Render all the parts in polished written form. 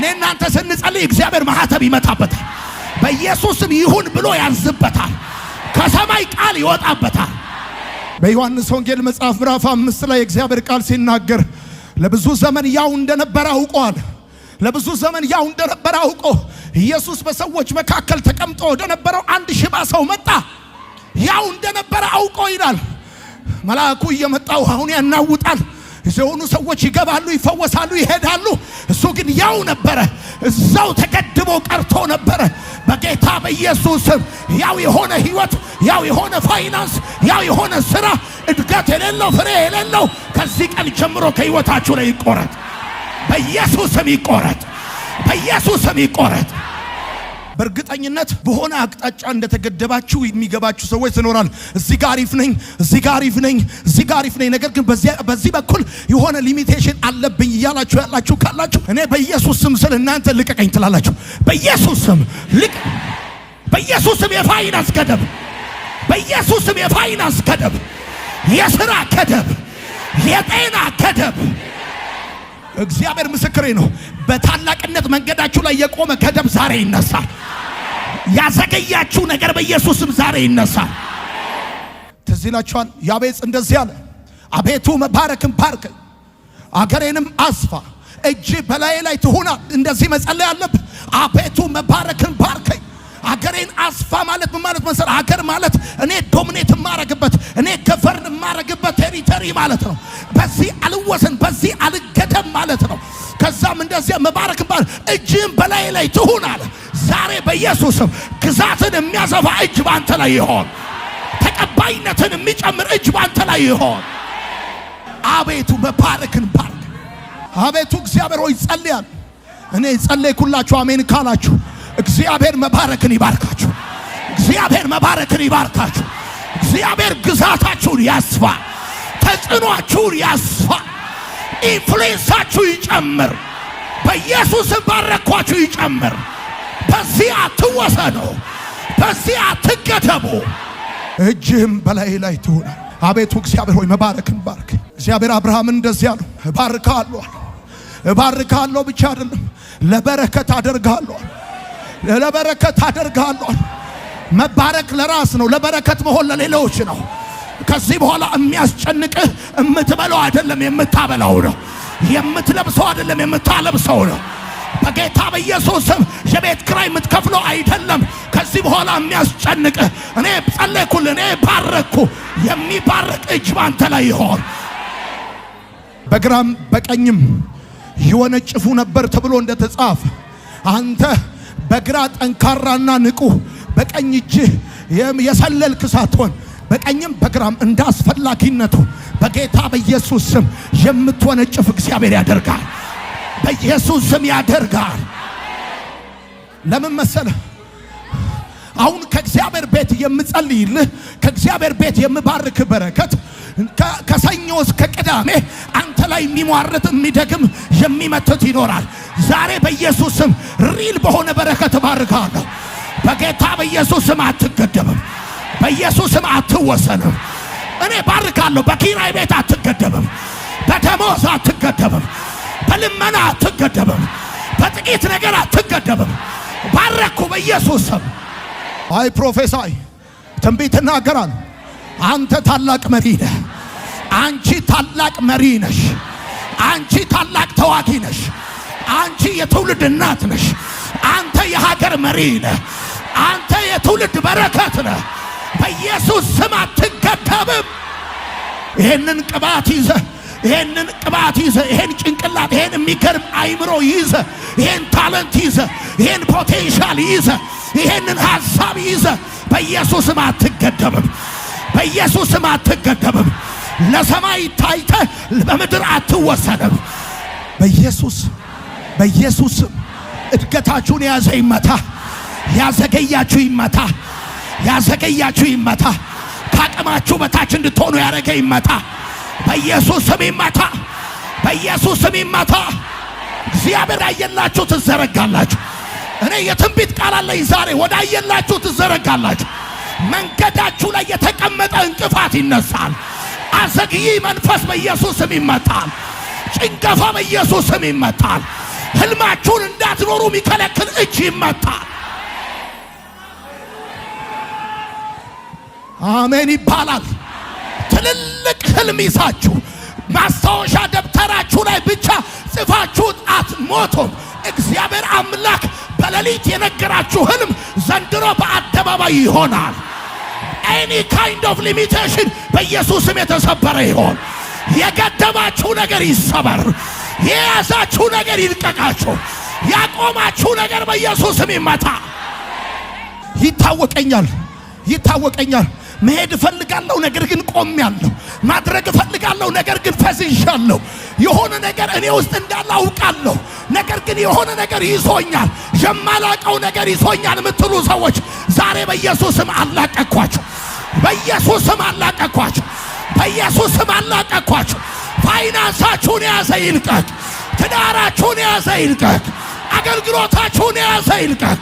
እኔ እናንተ ስንጸልይ እግዚአብሔር ማህተብ ይመታበታል። በኢየሱስም ይሁን ብሎ ያዝበታል። ከሰማይ ቃል ይወጣበታል። በዮሐንስ ወንጌል መጽሐፍ ምዕራፍ 5 ላይ እግዚአብሔር ቃል ሲናገር ለብዙ ዘመን ያው እንደነበረ አውቋል። ለብዙ ዘመን ያው እንደነበረ አውቆ ኢየሱስ በሰዎች መካከል ተቀምጦ ወደነበረው አንድ ሽባ ሰው መጣ። ያው እንደነበረ አውቆ ይላል። መልአኩ እየመጣው አሁን ያናውጣል። የሆኑ ሰዎች ይገባሉ፣ ይፈወሳሉ፣ ይሄዳሉ። እሱ ግን ያው ነበረ። እዛው ተገድቦ ቀርቶ ነበረ። በጌታ በኢየሱስ ያው የሆነ ህይወት፣ ያው የሆነ ፋይናንስ፣ ያው የሆነ ስራ፣ እድገት የሌለው ፍሬ የሌለው ከዚህ ቀን ጀምሮ ከህይወታችሁ ላይ ይቆረጥ። በኢየሱስም ይቆረጥ። በኢየሱስም ይቆረጥ። በእርግጠኝነት በሆነ አቅጣጫ እንደተገደባችሁ የሚገባችሁ ሰዎች ትኖራል። እዚህ ጋር አሪፍ ነኝ፣ እዚህ ጋር አሪፍ ነኝ፣ እዚህ ጋር አሪፍ ነኝ፣ ነገር ግን በዚህ በኩል የሆነ ሊሚቴሽን አለብኝ እያላችሁ ያላችሁ ካላችሁ እኔ በኢየሱስ ስም ስለ እናንተ ልቀቀኝ ትላላችሁ። በኢየሱስ ስም ልቅ። በኢየሱስ ስም የፋይናንስ ገደብ፣ በኢየሱስ ስም የፋይናንስ ገደብ፣ የሥራ ገደብ፣ የጤና ገደብ እግዚአብሔር ምስክሬ ነው። በታላቅነት መንገዳችሁ ላይ የቆመ ገደብ ዛሬ ይነሳል። ያዘገያችሁ ነገር በኢየሱስም ዛሬ ይነሳል። ትዝ ይላችኋል ያቤጽ እንደዚህ አለ፣ አቤቱ መባረክን ባርክ፣ አገሬንም አስፋ፣ እጅ በላዬ ላይ ትሁን። እንደዚህ መጸለይ አለብህ። አቤቱ መባረክን ባርከኝ፣ አገሬን አስፋ ማለት ምን ማለት መሰለ? አገር ማለት እኔ ዶሚኔት ማረግበት፣ እኔ ገቨርን ማረግበት ቴሪቶሪ ማለት ነው። በዚህ አልወሰን፣ በዚህ አልገደም ማለት ነው። ከዛም እንደዚህ መባረክን ባር እጅም በላይ ላይ ትሁን አለ። ዛሬ በኢየሱስም ግዛትን የሚያሰፋ እጅ ባንተ ላይ ይሆን። ተቀባይነትን የሚጨምር እጅ ባንተ ላይ ይሆን። አቤቱ መባረክን ባርክ። አቤቱ እግዚአብሔር ሆይ ጸልያል። እኔ ጸለይኩላችሁ አሜን ካላችሁ እግዚአብሔር መባረክን ይባርካችሁ። እግዚአብሔር መባረክን ይባርካችሁ። እግዚአብሔር ግዛታችሁን ያስፋ፣ ተጽዕኖአችሁን ያስፋ፣ ኢንፍሉዌንሳችሁ ይጨምር። በኢየሱስም ባረኳችሁ ይጨምር። በዚህ አትወሰኑ፣ በዚህ አትገደቡ። እጅህም በላይ ላይ ትሁን። አቤቱ እግዚአብሔር ሆይ መባረክን ባርክ። እግዚአብሔር አብርሃምን እንደዚህ አለው፣ እባርካለሁ። እባርካለሁ ብቻ አይደለም ለበረከት አደርጋለሁ። ለበረከት አደርጋለሁ። መባረክ ለራስ ነው፣ ለበረከት መሆን ለሌሎች ነው። ከዚህ በኋላ የሚያስጨንቅህ የምትበላው አይደለም የምታበላው ነው። የምትለብሰው አይደለም የምታለብሰው ነው። በጌታ በኢየሱስ ስም የቤት ኪራይ የምትከፍለው አይደለም። ከዚህ በኋላ የሚያስጨንቅህ እኔ ጸለይኩልህ፣ እኔ ባረኩ። የሚባረክ እጅ ባንተ ላይ ይሆን። በግራም በቀኝም ይወነጭፉ ነበር ተብሎ እንደተጻፈ አንተ በግራ ጠንካራና ንቁ፣ በቀኝ እጅህ የሰለልክ ሳትሆን በቀኝም በግራም እንዳስፈላጊነቱ በጌታ በኢየሱስ ስም የምትወነጭፍ እግዚአብሔር ያደርጋል። በኢየሱስ ስም ያደርጋል። ለምን መሰለ? አሁን ከእግዚአብሔር ቤት የምጸልይልህ፣ ከእግዚአብሔር ቤት የምባርክ በረከት ከሰኞ እስከ ቅዳሜ አንተ ላይ የሚሟርት የሚደግም የሚመትት ይኖራል። ዛሬ በኢየሱስ ስም ሪል በሆነ በረከት ባርካለሁ። በጌታ በኢየሱስ ስም አትገደብም። በኢየሱስ ስም አትወሰንም። እኔ ባርካለሁ። በኪራይ ቤት አትገደብም። በደሞዝ አትገደብም። በልመና አትገደብም። በጥቂት ነገር አትገደብም። ባረኩ በኢየሱስ ስም። አይ ፕሮፌሳይ ትንቢት እናገራለሁ። አንተ ታላቅ መሪ ነህ። አንቺ ታላቅ መሪ ነሽ። አንቺ ታላቅ ተዋጊ ነሽ። አንቺ የትውልድ እናት ነሽ። አንተ የሀገር መሪ ነህ። አንተ የትውልድ በረከት ነህ። በኢየሱስ ስም አትገደብም። ይሄንን ቅባት ይዘህ፣ ይሄንን ቅባት ይዘህ፣ ይሄን ጭንቅላት፣ ይሄን የሚገርም አይምሮ ይዘህ፣ ይሄን ታለንት ይዘህ፣ ይሄን ፖቴንሻል ይዘህ፣ ይሄንን ሐሳብ ይዘህ በኢየሱስ ስም አትገደብም። በኢየሱስ ስም አትገደብም። ለሰማይ ታይተህ በምድር አትወሰንም። በኢየሱስ እድገታችሁን ያዘ ይመታ። ያዘገያችሁ ይመታ። ያዘገያችሁ ይመታ። ከአቅማችሁ በታች እንድትሆኑ ያረገ ይመታ። በኢየሱስ ስም ይመታ። በኢየሱስ ስም ይመታ። እግዚአብሔር አየላችሁ ትዘረጋላችሁ። እኔ የትንቢት ቃል አለኝ ዛሬ ወደ አየላችሁ ትዘረጋላችሁ። መንገዳችሁ ላይ የተቀመጠ እንቅፋት ይነሳል። አዘግይ መንፈስ በኢየሱስ ስም ይመታል። ጭንገፋ በኢየሱስ ስም ይመታል። ህልማችሁን እንዳትኖሩ የሚከለክል እጅ ይመታል። አሜን ይባላል። ትልልቅ ህልም ይዛችሁ ማስታወሻ ደብተራችሁ ላይ ብቻ ጽፋችሁት አትሞቱም። እግዚአብሔር አምላክ በሌሊት የነገራችሁ ህልም ዘንድሮ በአደባባይ ይሆናል። any kind of limitation በኢየሱስ ስም የተሰበረ ይሆን። የገደባችሁ ነገር ይሰበር። የያዛችሁ ነገር ይልቀቃችሁ። ያቆማችሁ ነገር በኢየሱስ ስም ይመታ። ይታወቀኛል መሄድ እፈልጋለሁ፣ ነገር ግን ቆሜያለሁ። ማድረግ እፈልጋለሁ፣ ነገር ግን ፈዝዣለሁ። የሆነ ነገር እኔ ውስጥ እንዳለ አውቃለሁ፣ ነገር ግን የሆነ ነገር ይዞኛል፣ የማላቀው ነገር ይዞኛል የምትሉ ሰዎች ዛሬ በኢየሱስ ስም አላቀኳችሁ። በኢየሱስ ስም አላቀኳችሁ። በኢየሱስ ስም አላቀኳችሁ። ፋይናንሳችሁን የያዘ ይልቀቅ። ትዳራችሁን የያዘ ይልቀቅ። አገልግሎታችሁን የያዘ ይልቀቅ።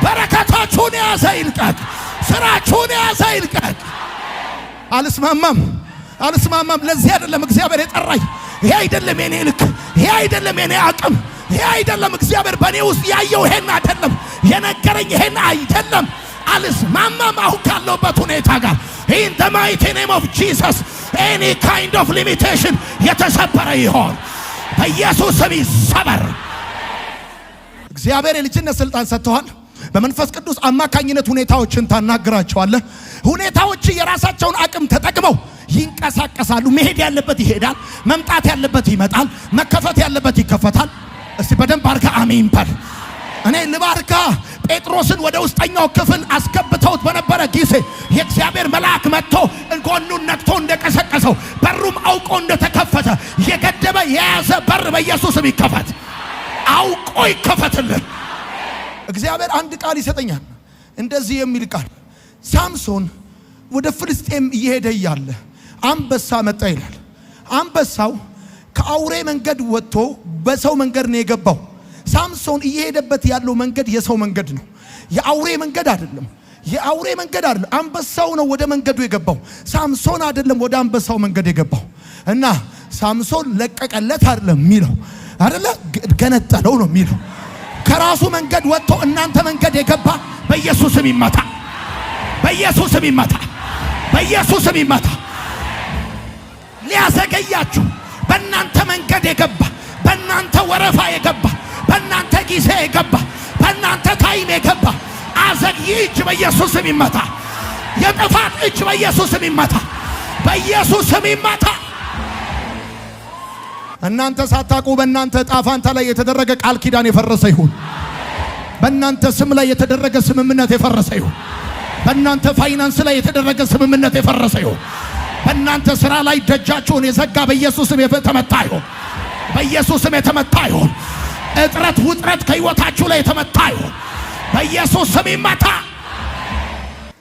በረከታችሁን የያዘ ይልቀቅ። ስራችሁን የያዘ ይልቀቅ። አልስማማም። ለዚህ አይደለም እግዚአብሔር የጠራኝ። ይሄ አይደለም የኔ ልክ፣ ይሄ አይደለም የኔ አቅም፣ ይሄ አይደለም እግዚአብሔር በእኔ ውስጥ ያየው ይሄን አይደለም የነገረኝ ይሄን አይደለም። አልስማማም አሁን ካለሁበት ሁኔታ ጋር። in the mighty name of Jesus any kind of limitation የተሰበረ ይሆን በኢየሱስ ስም ይሰበር። እግዚአብሔር የልጅነት ስልጣን ሰጥቷል። በመንፈስ ቅዱስ አማካኝነት ሁኔታዎችን ታናግራቸዋለህ። ሁኔታዎች የራሳቸውን አቅም ተጠቅመው ይንቀሳቀሳሉ። መሄድ ያለበት ይሄዳል፣ መምጣት ያለበት ይመጣል፣ መከፈት ያለበት ይከፈታል። እስቲ በደንብ አርጋ አሜን በል። እኔ ልባርካ ጴጥሮስን ወደ ውስጠኛው ክፍል አስገብተውት በነበረ ጊዜ የእግዚአብሔር መልአክ መጥቶ ጎኑን ነክቶ እንደቀሰቀሰው በሩም አውቆ እንደተከፈተ የገደበ የያዘ በር በኢየሱስም ይከፈት። አውቆ ይከፈትልን። እግዚአብሔር አንድ ቃል ይሰጠኛል፣ እንደዚህ የሚል ቃል። ሳምሶን ወደ ፍልስጤም እየሄደ እያለ አንበሳ መጣ ይላል። አንበሳው ከአውሬ መንገድ ወጥቶ በሰው መንገድ ነው የገባው። ሳምሶን እየሄደበት ያለው መንገድ የሰው መንገድ ነው፣ የአውሬ መንገድ አይደለም። የአውሬ መንገድ አይደለም፣ አንበሳው ነው ወደ መንገዱ የገባው። ሳምሶን አይደለም ወደ አንበሳው መንገድ የገባው። እና ሳምሶን ለቀቀለት አይደለም የሚለው አይደለ፣ ገነጠለው ነው የሚለው። ከራሱ መንገድ ወጥቶ እናንተ መንገድ የገባ በኢየሱስም ይመታ፣ በኢየሱስም ይመታ፣ በኢየሱስም ይመታ። ሊያዘገያችሁ በእናንተ መንገድ የገባ በእናንተ ወረፋ የገባ በእናንተ ጊዜ የገባ በእናንተ ታይም የገባ አዘግይ እጅ በኢየሱስም ይመታ። የጥፋት እጅ በኢየሱስም ይመታ፣ በኢየሱስም ይመታ። እናንተ ሳታውቁ በእናንተ ዕጣ ፈንታ ላይ የተደረገ ቃል ኪዳን የፈረሰ ይሁን። በእናንተ ስም ላይ የተደረገ ስምምነት የፈረሰ ይሁን። በእናንተ ፋይናንስ ላይ የተደረገ ስምምነት የፈረሰ ይሁን። በእናንተ ስራ ላይ ደጃችሁን የዘጋ በኢየሱስም የተመታ ይሁን፣ በኢየሱስም የተመታ ይሁን። እጥረት ውጥረት ከህይወታችሁ ላይ የተመታ ይሁን፣ በኢየሱስም ይመታ።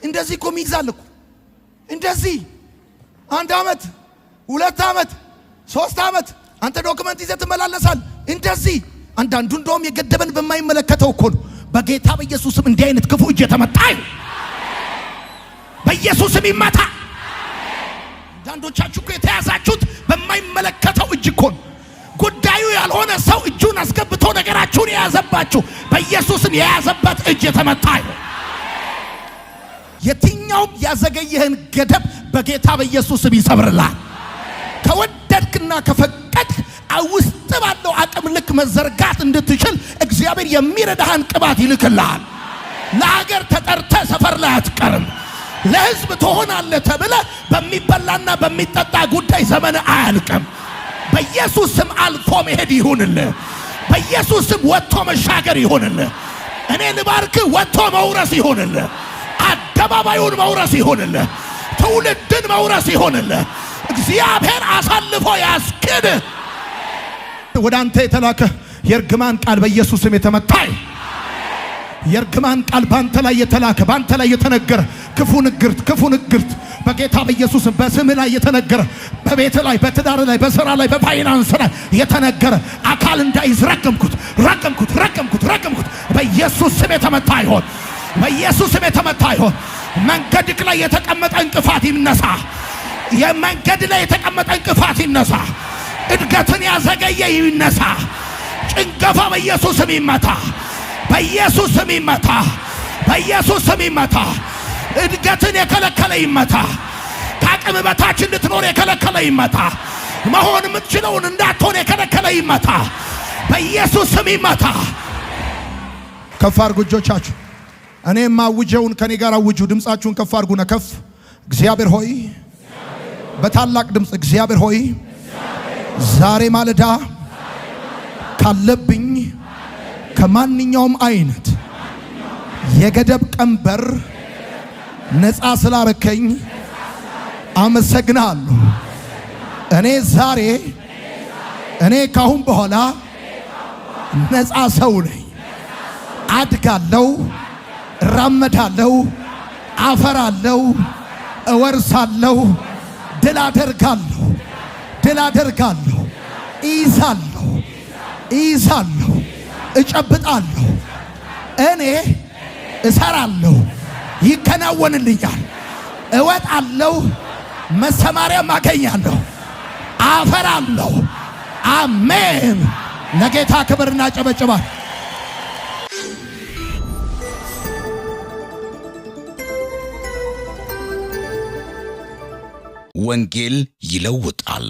እንደዚህ እኮ ይይዛል እኮ እንደዚህ 1 ዓመት 2 ዓመት 3 ዓመት አንተ ዶክመንት ይዘህ ትመላለሳል። እንደዚህ አንዳንዱ እንደውም የገደበን በማይመለከተው እኮ ነው። በጌታ በኢየሱስም እንዲህ አይነት ክፉ እጅ የተመታ ይሁን፣ በኢየሱስም ይመታ። አንዳንዶቻችሁ እኮ የተያዛችሁት በማይመለከተው እጅ እኮ ነው። ጉዳዩ ያልሆነ ሰው እጁን አስገብቶ ነገራችሁን የያዘባችሁ በኢየሱስም የያዘበት እጅ የተመታ ይሁን። የትኛውም ያዘገየህን ገደብ በጌታ በኢየሱስም ይሰብርልሃል። ከወደድክና ከፈቀድክ ውስጥ ባለው አቅም ልክ መዘርጋት እንድትችል እግዚአብሔር የሚረዳህን ቅባት ይልክልሃል። ለሀገር ተጠርተ ሰፈር ላይ አትቀርም። ለህዝብ ትሆናለህ ተብለ በሚበላና በሚጠጣ ጉዳይ ዘመን አያልቅም። በኢየሱስ ስም አልፎ መሄድ ይሁንልህ። በኢየሱስ ስም ወጥቶ መሻገር ይሁንልህ። እኔ ልባርክ፣ ወጥቶ መውረስ ይሁንልህ። አደባባዩን መውረስ ይሁንልህ። ትውልድን መውረስ ይሁንልህ። እግዚአብሔር አሳልፎ ያስክድ። ወደ አንተ የተላከ የርግማን ቃል በኢየሱስ ስም የተመታ ይሁን። የርግማን ቃል ባንተ ላይ የተላከ ባንተ ላይ የተነገረ ክፉ ንግርት በጌታ በኢየሱስ በስም ላይ የተነገረ በቤት ላይ በትዳር ላይ በሥራ ላይ በፋይናንስ ላይ የተነገረ አካል እንዳይዝ ረገምኩት በኢየሱስ ስም የተመታ ይሁን። በኢየሱስ ስም የተመታ ይሁን። መንገድክ ላይ የተቀመጠ እንቅፋት ይነሳ። የመንገድ ላይ የተቀመጠ እንቅፋት ይነሳ። እድገትን ያዘገየ ይነሳ። ጭንገፋ በኢየሱስ ስም ይመታ። በኢየሱስ ስም ይመታ። በኢየሱስ ስም ይመታ። እድገትን የከለከለ ይመታ። ከአቅም በታች እንድትኖር የከለከለ ይመታ። መሆን የምትችለውን እንዳትሆን የከለከለ ይመታ። በኢየሱስ ስም ይመታ። ከፍ አድርጉ እጆቻችሁ። እኔ ማውጀውን ከኔ ጋር አውጁ። ድምጻችሁን ከፍ አድርጉና ከፍ እግዚአብሔር ሆይ በታላቅ ድምጽ እግዚአብሔር ሆይ ዛሬ ማለዳ ካለብኝ ከማንኛውም አይነት የገደብ ቀንበር ነፃ ስላረከኝ አመሰግናለሁ። እኔ ዛሬ ካሁን በኋላ ነፃ ሰው ነኝ። አድጋለሁ፣ እራመዳለሁ፣ አፈራለሁ፣ እወርሳለሁ፣ ድል አደርጋለሁ፣ እይዛለሁ፣ እጨብጣለሁ። እኔ እሰራለሁ፣ ይከናወንልኛል። እወጣለሁ፣ መሰማሪያም አገኛለሁ፣ አፈራለሁ። አሜን። ለጌታ ክብርና ጨበጭባል። ወንጌል ይለውጣል።